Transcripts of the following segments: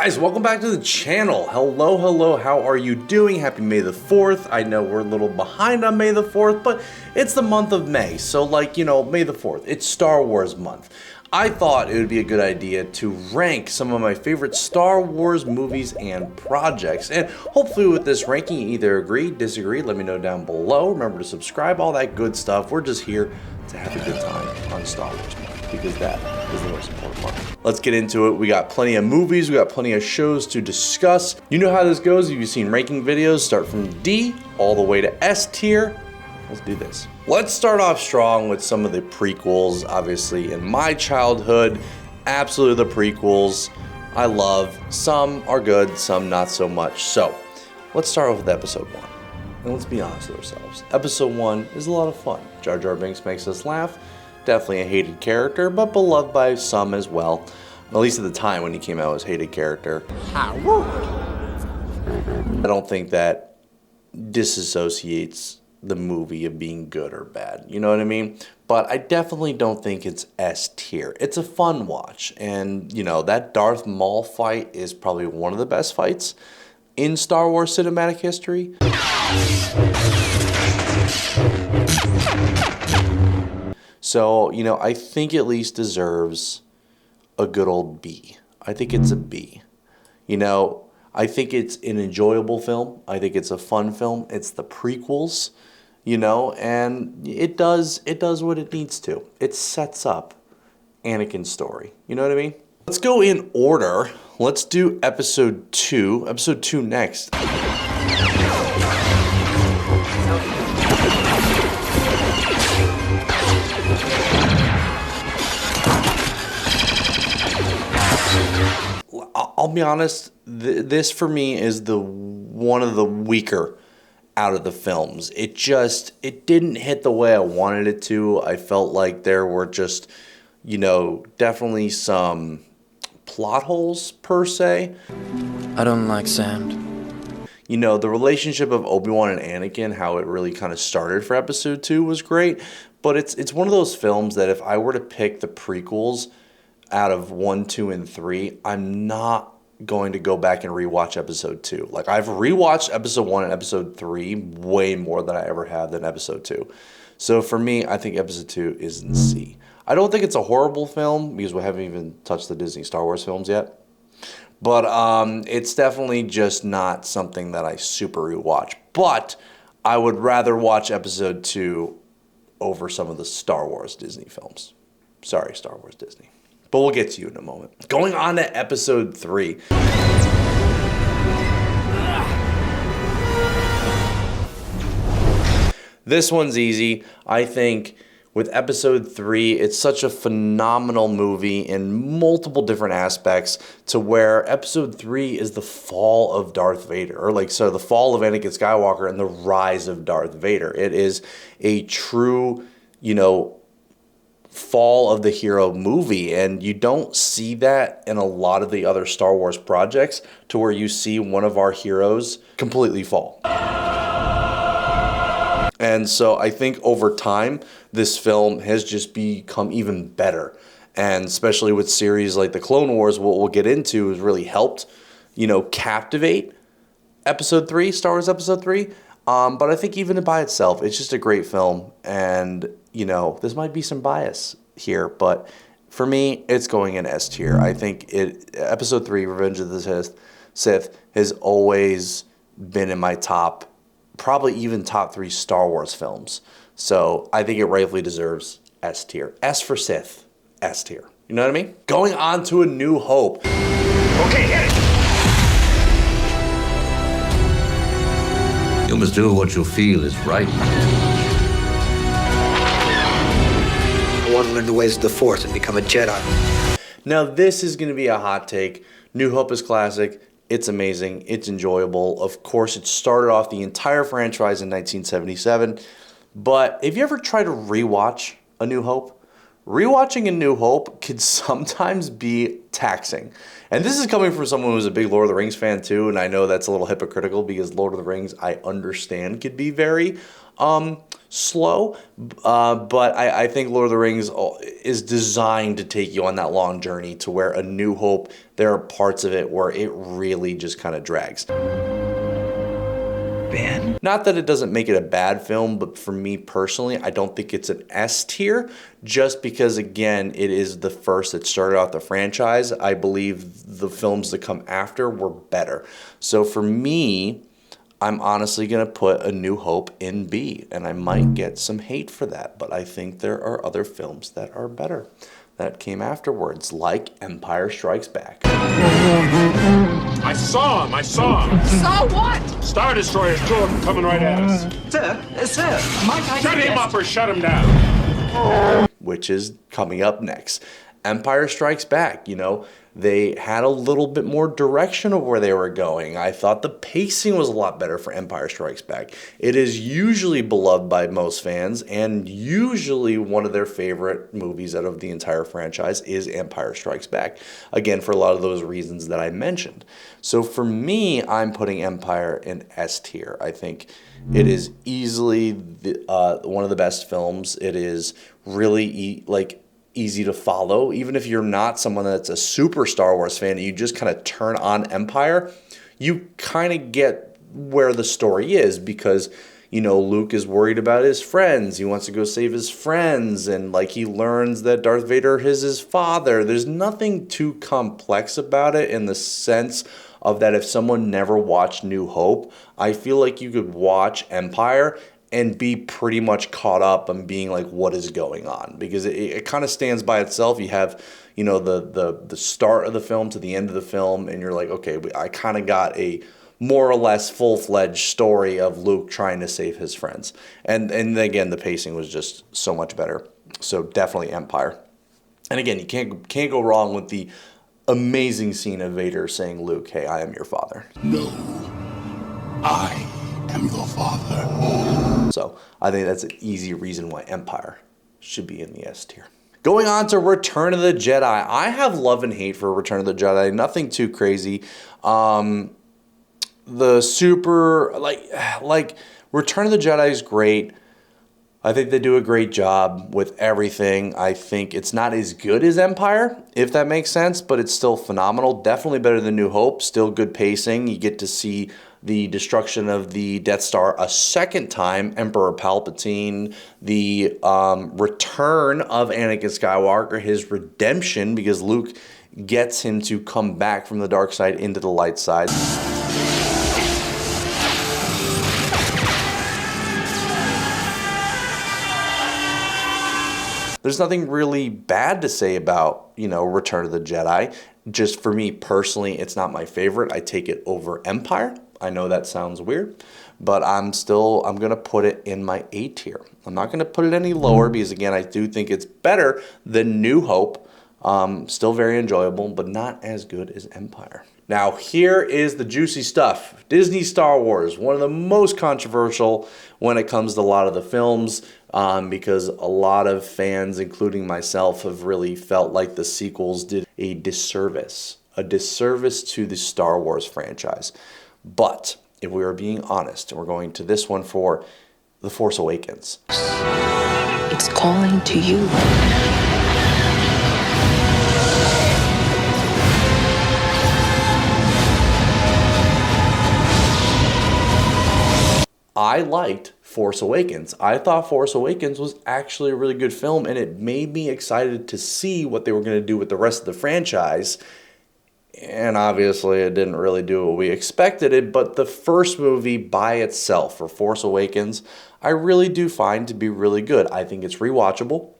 Guys, welcome back to the channel. Hello, how are you doing? Happy May the 4th. I know we're a little behind on May the 4th, but it's the month of May, so like, you know, May the 4th, it's Star Wars month. I thought it would be a good idea to rank some of my favorite Star Wars movies and projects, and hopefully with this ranking, you either agree, disagree, let me know down below. Remember to subscribe, all that good stuff. We're just here to have a good time on Star Wars month, because that is the most important part. Let's get into it. We got plenty of movies, we got plenty of shows to discuss. You know how this goes if you've seen ranking videos. Start from D all the way to S tier. Let's do this. Let's start off strong with some of the prequels. Obviously, in my childhood, absolutely the prequels I love. Some are good, some not so much. So, let's start off with episode 1. And let's be honest with ourselves. Episode 1 is a lot of fun. Jar Jar Binks makes us laugh. Definitely a hated character, but beloved by some as well. At least at the time when he came out as hated character. I don't think that disassociates the movie of being good or bad. You know what I mean? But I definitely don't think it's S tier. It's a fun watch. And, you know, that Darth Maul fight is probably one of the best fights in Star Wars cinematic history. So, you know, I think at least deserves a good old B. I think it's a B. You know, I think it's an enjoyable film. I think it's a fun film. It's the prequels, you know, and it does what it needs to. It sets up Anakin's story. You know what I mean? Let's go in order. Let's do episode 2. Episode 2 next. I'll be honest, this for me is one of the weaker out of the films. It didn't hit the way I wanted it to. I felt like there were just, you know, definitely some plot holes per se. I don't like sand. You know, the relationship of Obi-Wan and Anakin, how it really kind of started for episode 2 was great, but it's one of those films that if I were to pick the prequels out of 1, 2, and 3, I'm not going to go back and rewatch episode 2. Like, I've rewatched episode 1 and episode 3 way more than I ever have than episode 2. So for me, I think episode 2 is in C. I don't think it's a horrible film because we haven't even touched the Disney Star Wars films yet. But it's definitely just not something that I super rewatch. But I would rather watch episode 2 over some of the Star Wars Disney films. Sorry, Star Wars Disney. But we'll get to you in a moment. Going on to episode 3. This one's easy. I think with episode 3, it's such a phenomenal movie in multiple different aspects to where episode 3 is the fall of Darth Vader. Or like, so the fall of Anakin Skywalker and the rise of Darth Vader. It is a true, you know, fall of the hero movie, and you don't see that in a lot of the other Star Wars projects to where you see one of our heroes completely fall. And so I think over time this film has just become even better, and especially with series like the Clone Wars, what we'll get into has really helped, you know, captivate episode 3, Star Wars episode 3. But I think even by itself, it's just a great film. And, you know, this might be some bias here, but for me, it's going in S tier. I think episode 3, Revenge of the Sith, has always been in my top, probably even top 3 Star Wars films. So I think it rightfully deserves S tier. S for Sith, S tier. You know what I mean? Going on to A New Hope. Okay, hit it! You must do what you feel is right. I want to learn the ways of the Force and become a Jedi. Now this is going to be a hot take. New Hope is classic. It's amazing. It's enjoyable. Of course, it started off the entire franchise in 1977. But if you ever try to rewatch A New Hope, rewatching A New Hope can sometimes be taxing. And this is coming from someone who's a big Lord of the Rings fan too, and I know that's a little hypocritical because Lord of the Rings, I understand, could be very slow, but I think Lord of the Rings is designed to take you on that long journey to where A New Hope, there are parts of it where it really just kind of drags. Ben? Not that it doesn't make it a bad film, but for me personally, I don't think it's an S tier, just because, again, it is the first that started out the franchise. I believe the films that come after were better. So for me, I'm honestly going to put A New Hope in B, and I might get some hate for that, but I think there are other films that are better that came afterwards, like Empire Strikes Back. I saw him. So what? Star Destroyers, two of them coming right at us. Sir, might I Shut him suggest- up or shut him down. Which is coming up next. Empire Strikes Back, they had a little bit more direction of where they were going. I thought the pacing was a lot better for Empire Strikes Back. It is usually beloved by most fans, and usually one of their favorite movies out of the entire franchise is Empire Strikes Back. Again, for a lot of those reasons that I mentioned. So for me, I'm putting Empire in S tier. I think it is easily one of the best films. It is really easy to follow. Even if you're not someone that's a super Star Wars fan and you just kind of turn on Empire, you kind of get where the story is, because Luke is worried about his friends. He wants to go save his friends, and he learns that Darth Vader is his father. There's nothing too complex about it, in the sense of that if someone never watched New Hope, I feel like you could watch Empire and be pretty much caught up on being what is going on, because it kind of stands by itself. You have, the start of the film to the end of the film, and you're like, okay, I kind of got a more or less full-fledged story of Luke trying to save his friends. And again, the pacing was just so much better. So definitely Empire. And again, you can't go wrong with the amazing scene of Vader saying, Luke, hey, I am your father. No, I am your father. So I think that's an easy reason why Empire should be in the S tier. Going on to Return of the Jedi. I have love and hate for Return of the Jedi. Nothing too crazy. The super, Return of the Jedi is great. I think they do a great job with everything. I think it's not as good as Empire, if that makes sense, but it's still phenomenal. Definitely better than New Hope. Still good pacing. You get to see the destruction of the Death Star a second time, Emperor Palpatine, the return of Anakin Skywalker, his redemption, because Luke gets him to come back from the dark side into the light side. There's nothing really bad to say about, Return of the Jedi. Just for me personally, it's not my favorite. I take it over Empire. I know that sounds weird, but I'm going to put it in my A tier. I'm not going to put it any lower because, again, I do think it's better than New Hope. Still very enjoyable, but not as good as Empire. Now, here is the juicy stuff. Disney Star Wars, one of the most controversial when it comes to a lot of the films, because a lot of fans, including myself, have really felt like the sequels did a disservice to the Star Wars franchise. But if we are being honest, and we're going to this one for The Force Awakens. It's calling to you. I liked Force Awakens. I thought Force Awakens was actually a really good film, and it made me excited to see what they were going to do with the rest of the franchise. And obviously it didn't really do what we expected it, but the first movie by itself, for Force Awakens, I really do find to be really good. I think it's rewatchable.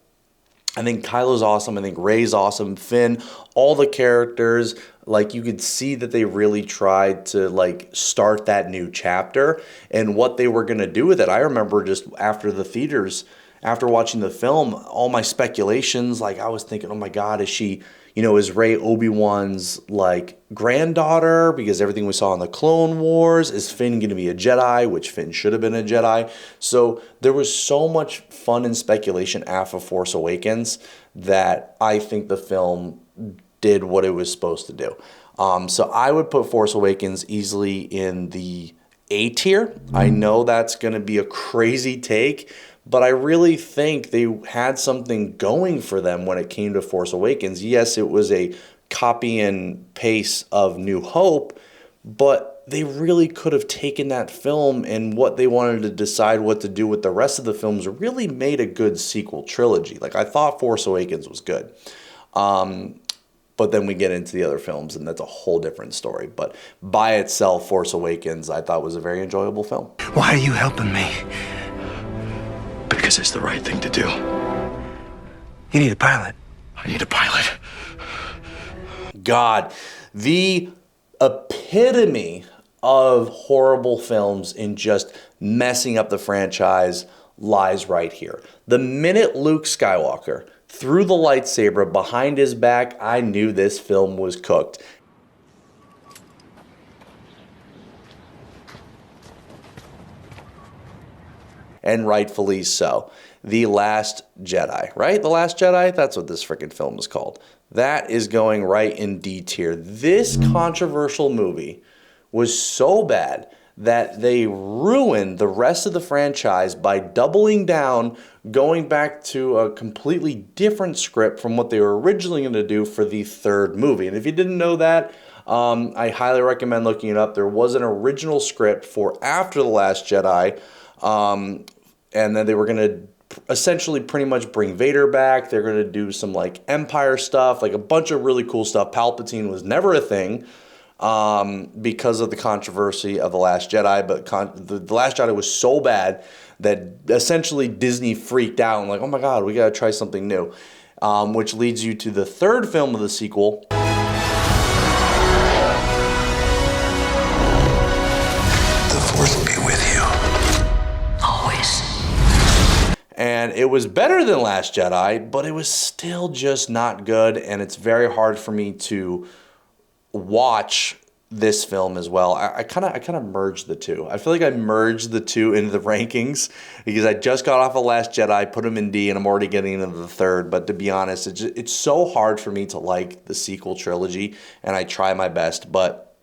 I think Kylo's awesome. I think Rey's awesome. Finn, all the characters, you could see that they really tried to start that new chapter and what they were going to do with it. I remember just after the theaters, after watching the film, all my speculations, I was thinking, oh my God, is she, is Rey Obi-Wan's granddaughter? Because everything we saw in the Clone Wars, is Finn going to be a Jedi, which Finn should have been a Jedi. So there was so much fun and speculation after Force Awakens that I think the film did what it was supposed to do. So I would put Force Awakens easily in the A tier. I know that's going to be a crazy take, but I really think they had something going for them when it came to Force Awakens. Yes, it was a copy and paste of New Hope, but they really could have taken that film and what they wanted to decide what to do with the rest of the films really made a good sequel trilogy. Like, I thought Force Awakens was good. But then we get into the other films, and that's a whole different story. But by itself, Force Awakens, I thought was a very enjoyable film. Why are you helping me? Because it's the right thing to do. You need a pilot. I need a pilot. God, the epitome of horrible films in just messing up the franchise lies right here. The minute Luke Skywalker threw the lightsaber behind his back, I knew this film was cooked. And rightfully so. The Last Jedi, right? The Last Jedi? That's what this freaking film is called. That is going right in D tier. This controversial movie was so bad that they ruined the rest of the franchise by doubling down, going back to a completely different script from what they were originally going to do for the third movie. And if you didn't know that, I highly recommend looking it up. There was an original script for after The Last Jedi, and then they were going to essentially pretty much bring Vader back. They're going to do some like Empire stuff, like a bunch of really cool stuff. Palpatine was never a thing because of the controversy of The Last Jedi, but The Last Jedi was so bad that essentially Disney freaked out and like, oh my God, we got to try something new, which leads you to the third film of the sequel. The Force will be with you. Always. And it was better than Last Jedi, but it was still just not good, and it's very hard for me to watch this film as well. I kind of merged the two. I feel like I merged the two into the rankings because I just got off of Last Jedi, put them in D, and I'm already getting into the third. But to be honest, it's so hard for me to like the sequel trilogy, and I try my best, but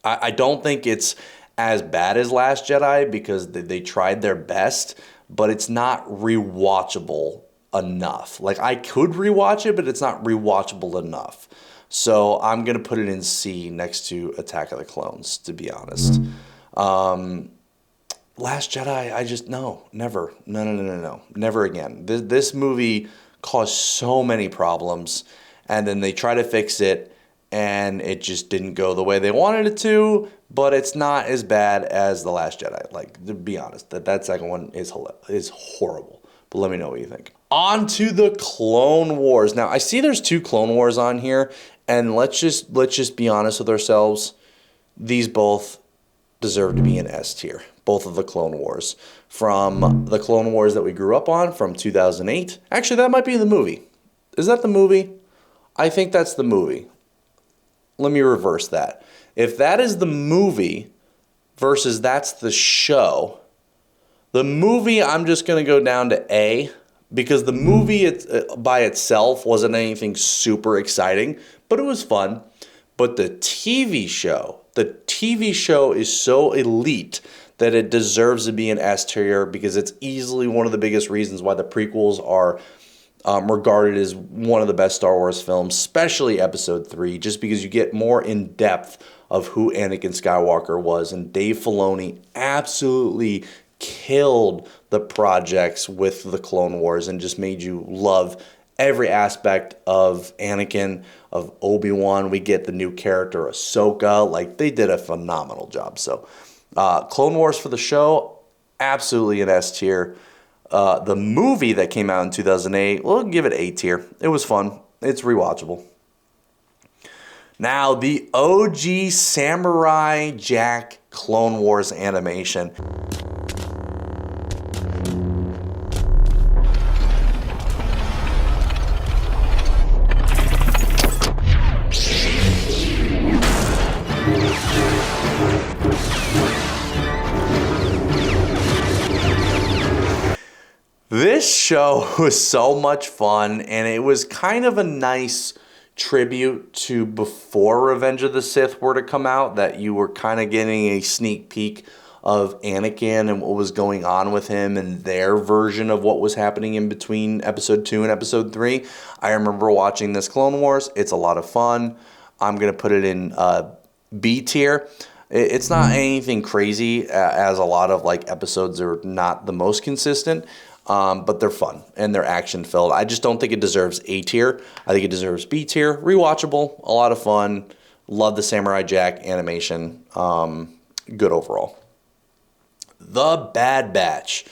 I don't think it's as bad as Last Jedi because they tried their best, but it's not rewatchable enough. Like, I could rewatch it, but it's not rewatchable enough. So I'm going to put it in C next to Attack of the Clones, to be honest. Last Jedi, I just, never. No. Never again. This movie caused so many problems, and then they try to fix it, and it just didn't go the way they wanted it to, but it's not as bad as The Last Jedi. Like, to be honest, that second one is horrible. But let me know what you think. On to the Clone Wars. Now, I see there's 2 Clone Wars on here, and let's just be honest with ourselves. These both deserve to be in S tier. Both of the Clone Wars. From the Clone Wars that we grew up on from 2008. Actually, that might be the movie. Is that the movie? I think that's the movie. Let me reverse that. If that is the movie versus that's the show, the movie I'm just going to go down to A, because the movie by itself wasn't anything super exciting, but it was fun. But the TV show is so elite that it deserves to be an S tier because it's easily one of the biggest reasons why the prequels are regarded as one of the best Star Wars films, especially Episode 3, just because you get more in depth of who Anakin Skywalker was. And Dave Filoni absolutely killed the projects with the Clone Wars and just made you love every aspect of Anakin, of Obi-Wan. We get the new character Ahsoka. Like, they did a phenomenal job. So Clone Wars for the show, absolutely an S tier. The movie that came out in 2008, we'll give it A tier. It was fun. It's rewatchable. Now, the OG Samurai Jack Clone Wars animation. This show was so much fun, and it was kind of a nice tribute to before Revenge of the Sith were to come out, that you were kind of getting a sneak peek of Anakin and what was going on with him and their version of what was happening in between episode 2 and episode 3. I remember watching this Clone Wars. It's a lot of fun. I'm going to put it in B tier. It's not anything crazy, as a lot of like episodes are not the most consistent, but they're fun and they're action filled. I just don't think it deserves A tier. I think it deserves B tier. Rewatchable, a lot of fun. Love the Samurai Jack animation. Good overall. The Bad Batch.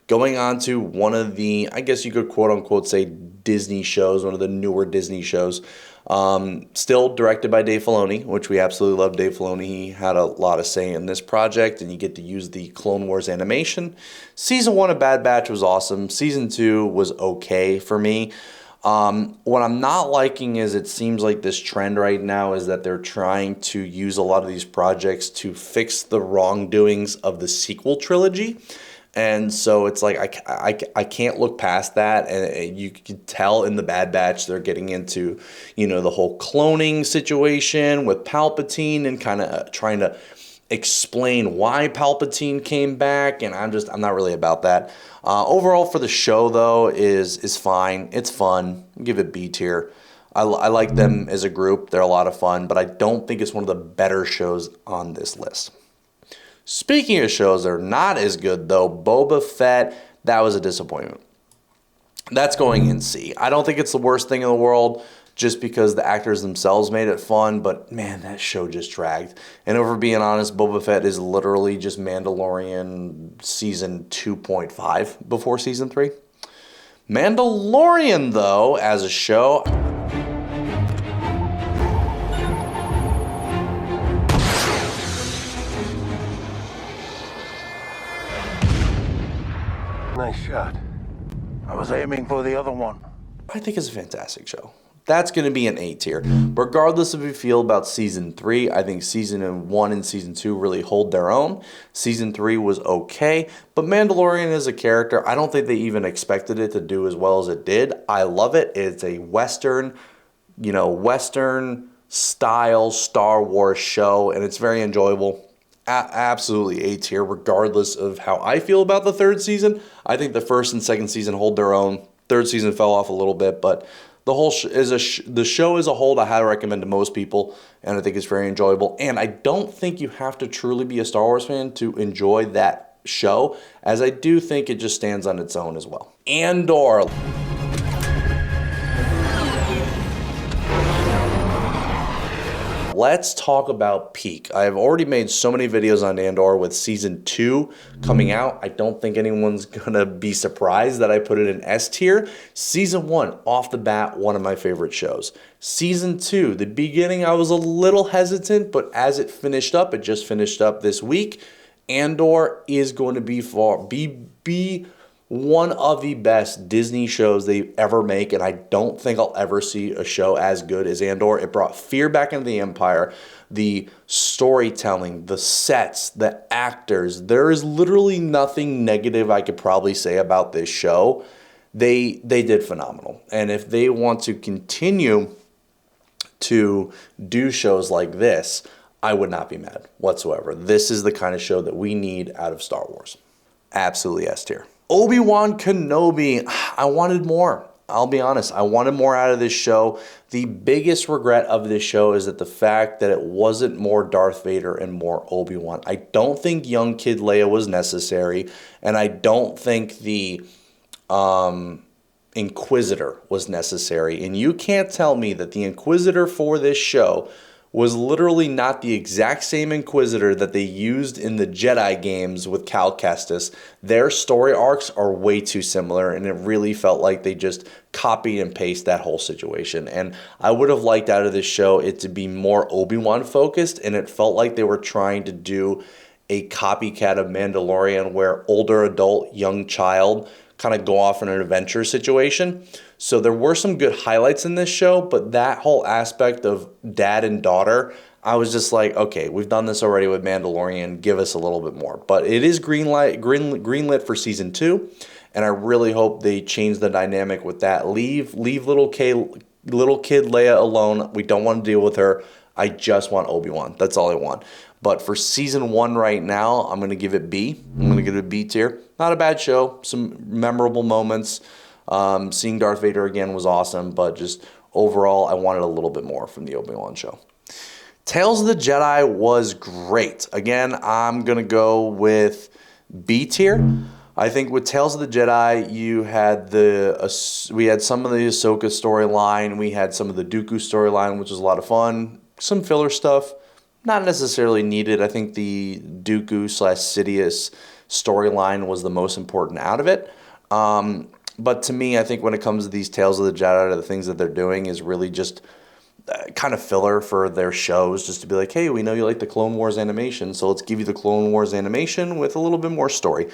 Going on to one of the, I guess you could quote unquote say Disney shows, one of the newer Disney shows. Still directed by Dave Filoni, which we absolutely love Dave Filoni. He had a lot of say in this project, and you get to use the Clone Wars animation. Season 1 of Bad Batch was awesome. Season 2 was okay for me. What I'm not liking is it seems like this trend right now is that they're trying to use a lot of these projects to fix the wrongdoings of the sequel trilogy. And so it's like I can't look past that, and you can tell in the Bad Batch they're getting into, you know, the whole cloning situation with Palpatine and kind of trying to explain why Palpatine came back, and I'm not really about that. Overall for the show though is fine. It's fun. I'll give it B tier. I like them as a group. They're a lot of fun, but I don't think it's one of the better shows on this list. Speaking of shows that are not as good, though, Boba Fett, that was a disappointment. That's going in C. I don't think it's the worst thing in the world just because the actors themselves made it fun, but man, that show just dragged. And if we're being honest, Boba Fett is literally just Mandalorian season 2.5 before season 3. Mandalorian, though, as a show... Nice shot. I was aiming for the other one. I think it's a fantastic show. That's going to be an A tier. Regardless of how you feel about Season 3, I think Season 1 and Season 2 really hold their own. Season 3 was okay, but Mandalorian as a character, I don't think they even expected it to do as well as it did. I love it. It's a Western style Star Wars show, and it's very enjoyable. Absolutely A tier, regardless of how I feel about the third season. I think the first and second season hold their own. Third season fell off a little bit, but the whole the show as a whole, I highly recommend to most people, and I think it's very enjoyable. And I don't think you have to truly be a Star Wars fan to enjoy that show, as I do think it just stands on its own as well. Andor. Let's talk about peak. I've already made so many videos on Andor with Season 2 coming out. I don't think anyone's going to be surprised that I put it in S tier. Season 1, off the bat, one of my favorite shows. Season 2, the beginning I was a little hesitant, but as it finished up, it just finished up this week, Andor is going to be one of the best Disney shows they ever make, and I don't think I'll ever see a show as good as Andor. It brought fear back into the Empire, the storytelling, the sets, the actors. There is literally nothing negative I could probably say about this show. They did phenomenal, and if they want to continue to do shows like this, I would not be mad whatsoever. This is the kind of show that we need out of Star Wars. Absolutely S tier. Obi-Wan Kenobi, I wanted more. I'll be honest, I wanted more out of this show. The biggest regret of this show is that the fact that it wasn't more Darth Vader and more Obi-Wan. I don't think young kid Leia was necessary, and I don't think the Inquisitor was necessary. And you can't tell me that the Inquisitor for this show was literally not the exact same Inquisitor that they used in the Jedi games with Cal Kestis. Their story arcs are way too similar, and it really felt like they just copied and pasted that whole situation. And I would have liked out of this show it to be more Obi-Wan focused, and it felt like they were trying to do a copycat of Mandalorian where older adult, young child kind of go off in an adventure situation. So there were some good highlights in this show, but that whole aspect of dad and daughter, I was just like, okay, we've done this already with Mandalorian, give us a little bit more. But it is greenlit for Season 2. and I really hope they change the dynamic with that. Leave little kid Leia alone. We don't want to deal with her. I just want Obi-Wan. That's all I want. But for season 1 right now, I'm going to give it B. I'm going to give it a B tier. Not a bad show. Some memorable moments. Seeing Darth Vader again was awesome, but just overall, I wanted a little bit more from the Obi-Wan show. Tales of the Jedi was great. Again, I'm going to go with B tier. I think with Tales of the Jedi, we had some of the Ahsoka storyline, we had some of the Dooku storyline, which was a lot of fun. Some filler stuff, not necessarily needed. I think the Dooku/Sidious storyline was the most important out of it. But to me, I think when it comes to these Tales of the Jedi, the things that they're doing is really just kind of filler for their shows, just to be like, hey, we know you like the Clone Wars animation, so let's give you the Clone Wars animation with a little bit more story.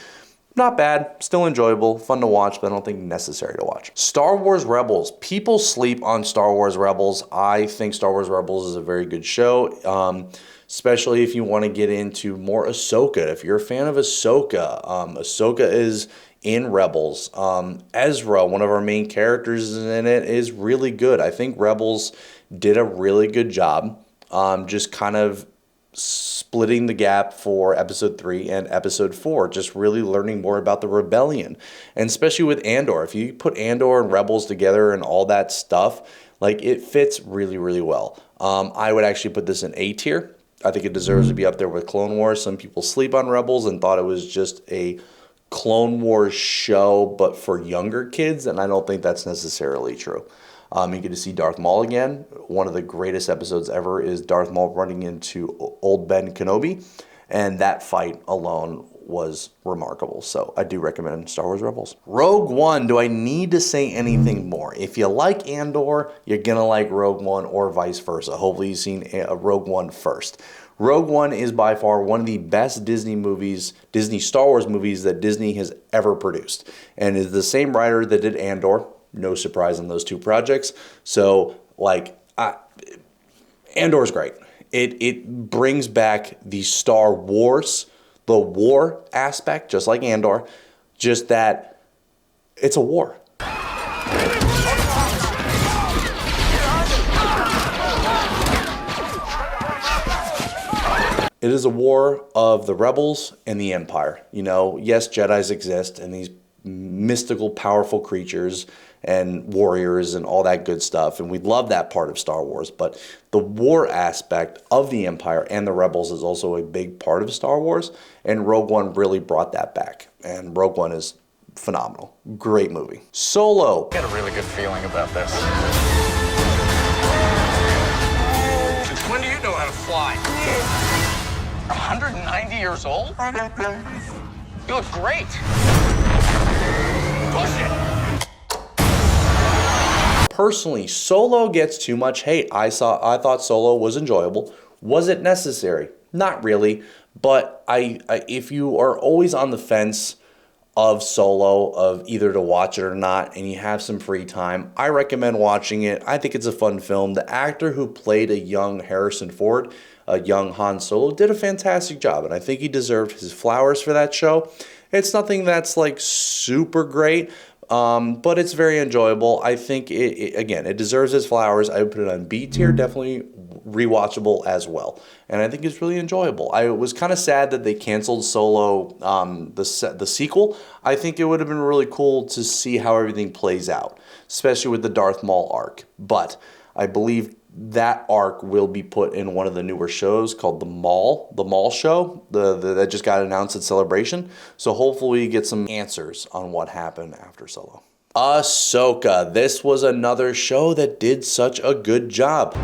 Not bad, still enjoyable, fun to watch, but I don't think necessary to watch. Star Wars Rebels. People sleep on Star Wars Rebels. I think Star Wars Rebels is a very good show, especially if you want to get into more Ahsoka. If you're a fan of Ahsoka, Ahsoka is in Rebels. Ezra, one of our main characters in it, is really good. I think Rebels did a really good job, just kind of splitting the gap for episode 3 and episode 4, just really learning more about the rebellion, and especially with Andor. If you put Andor and Rebels together and all that stuff, like, it fits really, really well. I would actually put this in A tier. I think it deserves to be up there with Clone Wars. Some people sleep on Rebels and thought it was just a Clone Wars show, but for younger kids, and I don't think that's necessarily true. You get to see Darth Maul again. One of the greatest episodes ever is Darth Maul running into old Ben Kenobi, and that fight alone was remarkable. So I do recommend Star Wars Rebels. Rogue One, do I need to say anything more? If you like Andor, you're going to like Rogue One, or vice versa. Hopefully you've seen Rogue One first. Rogue One is by far one of the best Disney Star Wars movies that Disney has ever produced, and is the same writer that did Andor. No surprise on those two projects. So, Andor's great. It brings back the Star Wars, the war aspect, just like Andor, just that it's a war. It is a war of the rebels and the Empire. You know, yes, Jedis exist, and these mystical, powerful creatures and warriors and all that good stuff, and we love that part of Star Wars, but the war aspect of the Empire and the Rebels is also a big part of Star Wars, and Rogue One really brought that back, and Rogue One is phenomenal. Great movie. Solo. I got a really good feeling about this. Since when do you know how to fly? 190 years old? You look great. Push it. Personally, Solo gets too much hate. I thought Solo was enjoyable. Was it necessary? Not really. But if you are always on the fence of Solo, of either to watch it or not, and you have some free time, I recommend watching it. I think it's a fun film. The actor who played a young Harrison Ford, a young Han Solo, did a fantastic job, and I think he deserved his flowers for that show. It's nothing that's like super great, but it's very enjoyable. I think, it deserves its flowers. I would put it on B tier, definitely rewatchable as well. And I think it's really enjoyable. I was kind of sad that they canceled Solo, the sequel. I think it would have been really cool to see how everything plays out, especially with the Darth Maul arc. But I believe that arc will be put in one of the newer shows called The Maul Show, that just got announced at Celebration. So hopefully we get some answers on what happened after Solo. Ahsoka. This was another show that did such a good job.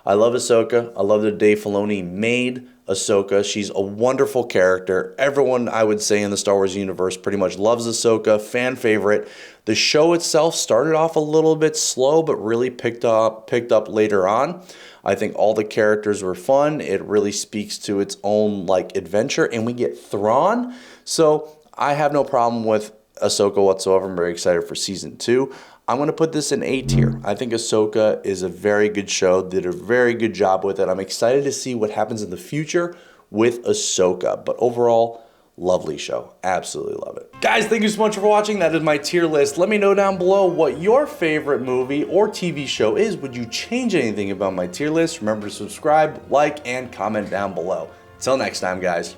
I love Ahsoka. I love that Dave Filoni made Ahsoka. She's a wonderful character. Everyone, I would say, in the Star Wars universe pretty much loves Ahsoka. Fan favorite. The show itself started off a little bit slow, but really picked up later on. I think all the characters were fun. It really speaks to its own adventure, and we get Thrawn. So I have no problem with Ahsoka whatsoever. I'm very excited for season 2. I'm going to put this in A tier. I think Ahsoka is a very good show, did a very good job with it. I'm excited to see what happens in the future with Ahsoka, but overall, lovely show. Absolutely love it. Guys, thank you so much for watching. That is my tier list. Let me know down below what your favorite movie or TV show is. Would you change anything about my tier list? Remember to subscribe, like, and comment down below. Till next time, guys.